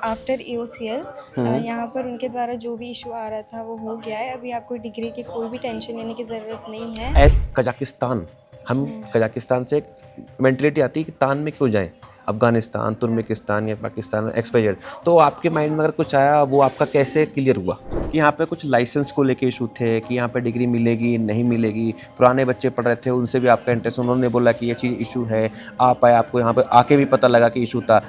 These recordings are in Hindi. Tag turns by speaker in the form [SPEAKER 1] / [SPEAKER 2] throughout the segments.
[SPEAKER 1] आफ्टर EOCL यहाँ पर उनके द्वारा जो भी इशू आ रहा था वो हो गया है। अभी आपको डिग्री की कोई भी टेंशन लेने की ज़रूरत नहीं है।
[SPEAKER 2] कजाकिस्तान, हम कजाकिस्तान से मेंटलिटी आती है कि तान में क्यों जाएं, अफगानिस्तान, तुर्कमेनिस्तान या पाकिस्तान एक्सपायर। तो आपके माइंड में अगर कुछ आया, वो आपका कैसे क्लियर हुआ कि यहाँ पे कुछ लाइसेंस को लेके इशू थे कि यहाँ पे डिग्री मिलेगी नहीं मिलेगी? पुराने बच्चे पढ़ रहे थे, उनसे भी आपका इंटरेस्ट, उन्होंने बोला कि ये चीज़ इशू है, आप आए, आपको यहाँ पे आके भी पता लगा कि इशू था।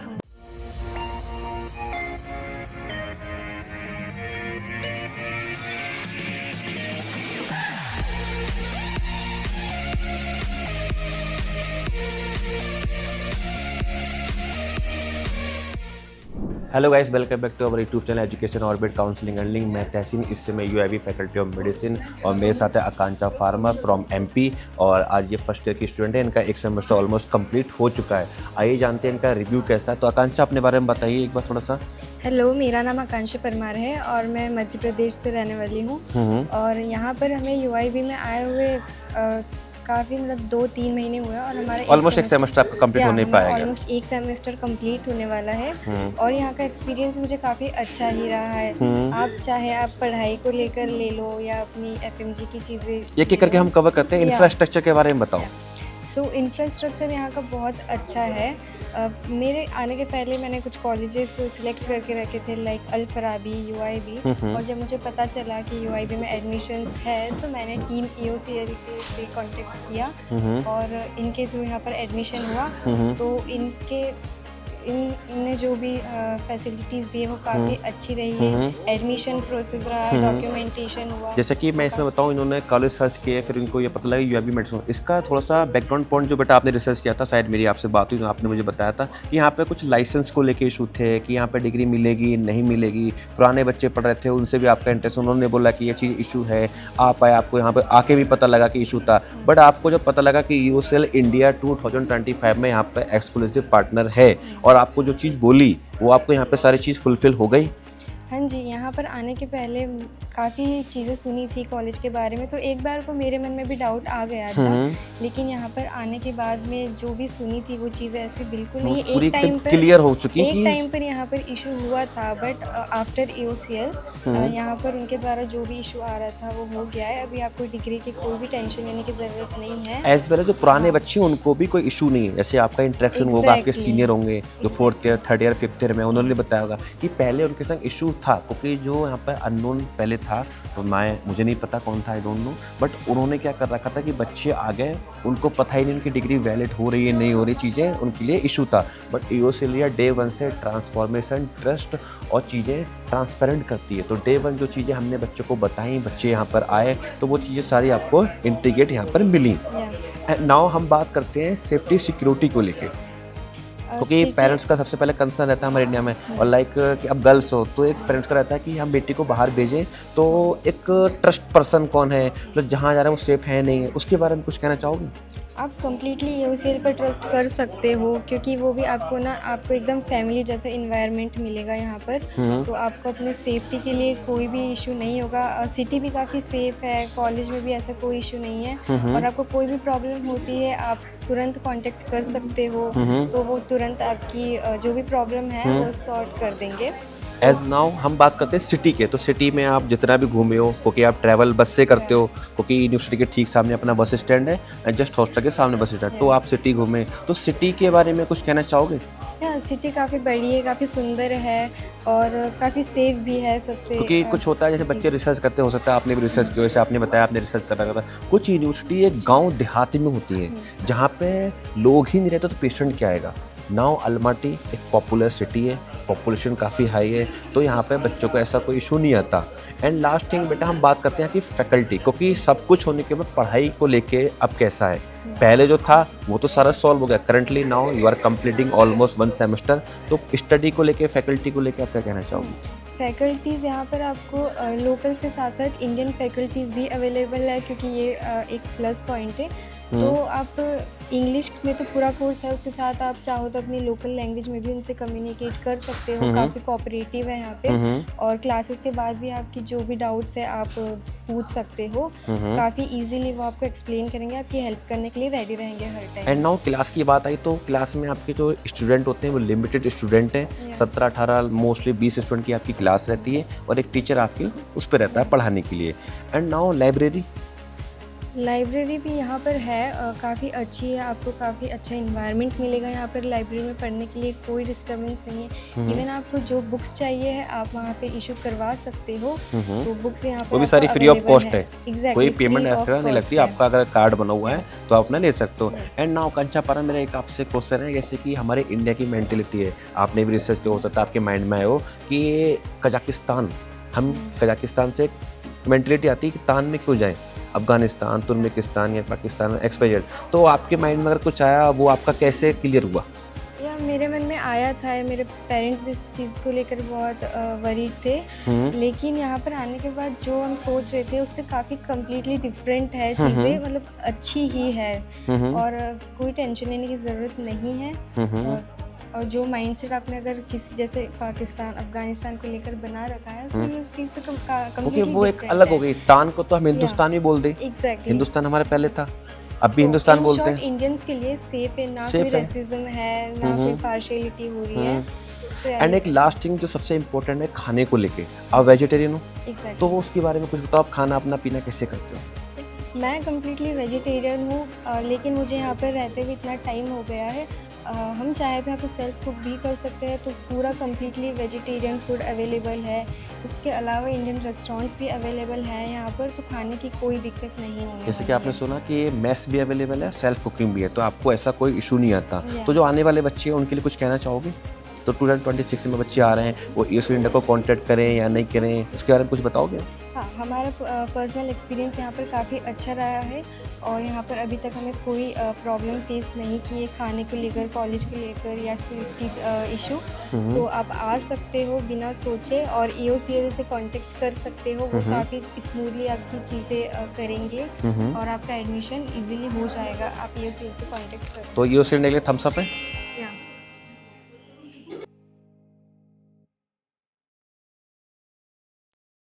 [SPEAKER 2] Hello guys, welcome back to our YouTube channel Education Orbit Counselling and Link. मैं तहसीन, इस समय यूआईवी फैकल्टी ऑफ मेडिसिन, और मेरे साथ है आकांक्षा फार्मर फ्रॉम एमपी। और आज ये फर्स्ट ईयर की स्टूडेंट है, इनका एक सेमेस्टर ऑलमोस्ट कंप्लीट हो चुका है। आइए जानते हैं इनका रिव्यू कैसा है। तो आकांक्षा, अपने बारे में बताइए एक बार थोड़ा सा।
[SPEAKER 1] हेलो, मेरा नाम आकांक्षा परमार है और मैं मध्य प्रदेश से रहने वाली हूँ। और यहाँ पर हमें यूआईवी में आए हुए काफ़ी मतलब 2-3 महीने हुए और हमारा
[SPEAKER 2] ऑलमोस्ट एक सेमेस्टर आपका कंप्लीट होने पाएगा।
[SPEAKER 1] ऑलमोस्ट एक सेमेस्टर कंप्लीट होने वाला है। और यहाँ का एक्सपीरियंस मुझे काफ़ी अच्छा ही रहा है। आप चाहे आप पढ़ाई को लेकर ले लो या अपनी FMG की चीज़ें,
[SPEAKER 2] एक एक करके हम कवर करते हैं। इंफ्रास्ट्रक्चर के बारे में बताओ।
[SPEAKER 1] इंफ्रास्ट्रक्चर यहाँ का बहुत अच्छा है। मेरे आने के पहले मैंने कुछ कॉलेजेस सिलेक्ट करके रखे थे, लाइक अल फराबी, UIB। और जब मुझे पता चला कि UIB में एडमिशन्स है तो मैंने टीम EOCL से कांटेक्ट किया और इनके थ्रू यहाँ पर एडमिशन हुआ। तो इनने जो भी फैसिलिटीज़ दी है वो काफ़ी अच्छी रही है। एडमिशन प्रोसेस रहा, डॉक्यूमेंटेशन हुआ।
[SPEAKER 2] जैसे कि मैं इसमें बताऊं, इन्होंने कॉलेज सर्च किए, फिर इनको ये पता लगा यूआईबी मेडिसिन। इसका थोड़ा सा बैकग्राउंड पॉइंट जो बेटा आपने रिसर्च किया था, शायद मेरी आपसे बात हुई तो आपने मुझे बताया था कि यहाँ पे कुछ लाइसेंस को लेके इशू थे कि यहाँ पे डिग्री मिलेगी नहीं मिलेगी। पुराने बच्चे पढ़ रहे थे, उनसे भी आपका इंटरेस्ट, उन्होंने बोला कि ये चीज़ इशू है, आप आए, आपको यहाँ पे आके भी पता लगा कि इशू था। बट आपको जब पता लगा कि EOCL इंडिया 2025 में यहाँ पे एक्सक्लूसिव पार्टनर है, और आपको जो चीज़ बोली वो आपको यहाँ पे सारी चीज़ फुलफिल हो गई।
[SPEAKER 1] हाँ जी, यहाँ पर आने के पहले काफ़ी चीज़ें सुनी थी कॉलेज के बारे में, तो एक बार को मेरे मन में भी डाउट आ गया था। लेकिन यहाँ पर आने के बाद में जो भी सुनी थी वो चीज़ें ऐसे बिल्कुल नहीं। एक टाइम पर
[SPEAKER 2] क्लियर हो चुकी
[SPEAKER 1] एक टाइम पर यहाँ पर इशू हुआ था, बट आफ्टर EOCL यहाँ पर उनके द्वारा जो भी इशू आ रहा था वो हो गया है। अभी आपको डिग्री की कोई भी टेंशन लेने की ज़रूरत नहीं है।
[SPEAKER 2] एज वेल जो पुराने बच्चे हैं उनको भी कोई इशू नहीं है। जैसे आपका इंटरेक्शन होगा, आपके सीनियर होंगे जो 4th year 3rd year 5th year में, उन्होंने बताया होगा कि पहले उनके संग इशू था, क्योंकि जो यहाँ पर अननोन पहले था, तो मुझे नहीं पता कौन था, आई डोंट नो। बट उन्होंने क्या कर रखा था कि बच्चे आ गए, उनको पता ही नहीं उनकी डिग्री वैलिड हो रही है नहीं हो रही, चीज़ें उनके लिए इशू था। बट EOCL डे 1 से ट्रांसफॉर्मेशन, ट्रस्ट और चीज़ें ट्रांसपेरेंट करती है। तो डे 1 जो चीज़ें हमने बच्चों को बताई, बच्चे यहाँ पर आए, तो वो चीज़ें सारी आपको इंटीग्रेट यहाँ पर मिली। नाउ हम बात करते हैं सेफ्टी सिक्योरिटी को लेके, क्योंकि पेरेंट्स का सबसे पहले कंसर्न रहता है हमारे इंडिया में। और लाइक कि अब गर्ल्स हो तो एक पेरेंट्स का रहता है कि हम बेटी को बाहर भेजें तो एक ट्रस्ट पर्सन कौन है, मतलब जहाँ जा रहा है वो सेफ है नहीं है, उसके बारे में कुछ कहना चाहोगे?
[SPEAKER 1] आप कम्प्लीटली EOCL पर ट्रस्ट कर सकते हो, क्योंकि वो भी आपको एकदम फैमिली जैसा इन्वायरमेंट मिलेगा यहाँ पर। तो आपको अपने सेफ्टी के लिए कोई भी इशू नहीं होगा। सिटी भी काफ़ी सेफ है, कॉलेज में भी ऐसा कोई इशू नहीं है। और आपको कोई भी प्रॉब्लम होती है आप तुरंत कांटेक्ट कर सकते हो, तो वो तुरंत आपकी जो भी प्रॉब्लम है वो सॉर्ट कर देंगे।
[SPEAKER 2] एज नाउ हम बात करते हैं सिटी के। तो सिटी में आप जितना भी घूमे हो, क्योंकि आप ट्रैवल बस से करते हो, क्योंकि यूनिवर्सिटी के ठीक सामने अपना बस स्टैंड है, जस्ट हॉस्टल के सामने बस स्टैंड, तो आप सिटी घूमे, तो सिटी के बारे में कुछ कहना चाहोगे?
[SPEAKER 1] सिटी काफ़ी बड़ी है, काफ़ी सुंदर है और काफ़ी सेफ भी है सबसे।
[SPEAKER 2] क्योंकि कुछ होता है जैसे बच्चे रिसर्च करते, हो सकता है आपने भी रिसर्च किया, जैसे आपने बताया आपने रिसर्च कर रखा था। कुछ यूनिवर्सिटी एक गांव देहाती में होती है जहां पे लोग ही नहीं रहते, तो पेशेंट क्या आएगा। नाउ अलमाटी एक पॉपुलर सिटी है, पॉपुलेशन काफ़ी हाई है, तो यहाँ पे बच्चों को ऐसा कोई इशू नहीं आता। एंड लास्ट थिंग बेटा, हम बात करते हैं कि फैकल्टी, क्योंकि सब कुछ होने के बाद पढ़ाई को लेके अब कैसा है। पहले जो था वो तो सारा सॉल्व हो गया, currently now you are completing almost 1 semester. तो स्टडी को लेके, फैकल्टी को लेके आप क्या कहना चाहोगे?
[SPEAKER 1] फैकल्टीज़ यहाँ पर आपको लोकल्स के साथ साथ इंडियन फैकल्टीज़ भी अवेलेबल है, क्योंकि ये एक प्लस पॉइंट है। तो आप इंग्लिश में तो पूरा कोर्स है, उसके साथ आप चाहो तो अपनी लोकल लैंग्वेज में भी उनसे कम्युनिकेट कर सकते हो। काफ़ी कोऑपरेटिव है यहाँ पे, और क्लासेस के बाद भी आपकी जो भी डाउट्स है आप पूछ सकते हो। काफ़ी इजीली वो आपको एक्सप्लेन करेंगे, आपकी हेल्प करने के लिए रेडी रहेंगे हर टाइम।
[SPEAKER 2] एंड नाउ क्लास की बात आई तो क्लास में आपके जो स्टूडेंट होते हैं वो लिमिटेड स्टूडेंट हैं, 17-18 मोस्टली 20 स्टूडेंट की आपकी क्लास रहती है और एक टीचर आपके उस पर रहता है पढ़ाने के लिए। एंड नाउ
[SPEAKER 1] लाइब्रेरी भी यहाँ पर है, काफ़ी अच्छी है, आपको काफ़ी अच्छा इन्वायरमेंट मिलेगा यहाँ पर। लाइब्रेरी में पढ़ने के लिए कोई डिस्टर्बेंस नहीं है। इवन आपको जो बुक्स चाहिए है आप वहाँ पे इशू करवा सकते हो। तो बुक्स यहाँ पर
[SPEAKER 2] वो भी सारी फ्री ऑफ कॉस्ट है।
[SPEAKER 1] एग्जैक्टली,
[SPEAKER 2] कोई पेमेंट एक्स्ट्रा नहीं लगती, आपका अगर कार्ड बना हुआ है तो आप ना ले सकते हो। एंड नाउ कंचापारा, मेरा एक आपसे क्वेश्चन है, जैसे कि हमारे इंडिया की मेंटेलिटी है, आपने भी रिसर्च किया, हो सकता है आपके माइंड में आए हो कि ये कजाकिस्तान, हम कजाकिस्तान से मेंटेलिटी आती है कि तान में क्यों जाएं, अफगानिस्तान, तुर्कमेनिस्तान या पाकिस्तान XYZ, तो आपके माइंड में अगर कुछ आया वो आपका कैसे क्लियर हुआ?
[SPEAKER 1] या मेरे मन में आया था, मेरे पेरेंट्स भी इस चीज़ को लेकर बहुत वरीड थे, लेकिन यहाँ पर आने के बाद जो हम सोच रहे थे उससे काफ़ी कम्प्लीटली डिफरेंट है चीज़ें, मतलब अच्छी ही है, और कोई टेंशन लेने की ज़रूरत नहीं है। और जो माइंडसेट आपने अगर किसी जैसे पाकिस्तान, अफगानिस्तान को लेकर बना रखा है, सो ये उस चीज़ से
[SPEAKER 2] क्योंकि वो एक अलग हो गई। तान को तो हम हिंदुस्तान भी बोल दें,
[SPEAKER 1] एग्जैक्टली,
[SPEAKER 2] हिंदुस्तान हमारे पहले था, अब भी हिंदुस्तान बोलते हैं।
[SPEAKER 1] इंडियंस के लिए सेफ है, ना कोई रेसिज्म है, ना कोई पार्शियलिटी हो रही है।
[SPEAKER 2] एंड एक लास्ट थिंग जो सबसे इम्पोर्टेंट है, खाने को लेके, आप वेजिटेरियन हो, तो उसके बारे में कुछ बताओ, आप खाना अपना पीना कैसे करते हो?
[SPEAKER 1] मैं कम्प्लीटली वेजिटेरियन हूँ, लेकिन मुझे यहाँ पर रहते हुए इतना टाइम हो गया है, हम चाहे तो यहाँ पे सेल्फ कुक भी कर सकते हैं, तो पूरा कम्प्लीटली वेजिटेरियन फूड अवेलेबल है। इसके अलावा इंडियन रेस्टोरेंट्स भी अवेलेबल हैं यहाँ पर, तो खाने की कोई दिक्कत नहीं होने
[SPEAKER 2] जैसे कि आपने सुना कि ये मेस भी अवेलेबल है, सेल्फ कुकिंग भी है, तो आपको ऐसा कोई इशू नहीं आता। तो जो आने वाले बच्चे हैं उनके लिए कुछ कहना चाहोगे? तो 2026 में बच्चे आ रहे हैं, वो ईओसी इंडिया को कॉन्टैक्ट करें या नहीं करें, उसके बारे में कुछ बताओगे?
[SPEAKER 1] हाँ, हमारा पर्सनल एक्सपीरियंस यहाँ पर काफ़ी अच्छा रहा है, और यहाँ पर अभी तक हमें कोई प्रॉब्लम फेस नहीं की है खाने को लेकर, कॉलेज को लेकर या सेफ्टी इशू। तो आप आ सकते हो बिना सोचे, और EOCL से कांटेक्ट कर सकते हो, वो काफ़ी स्मूथली आपकी चीज़ें करेंगे, और आपका एडमिशन इजीली हो जाएगा। आप EOCL से कांटेक्ट करें।
[SPEAKER 2] तो EOCL के लिए थम्स अप है।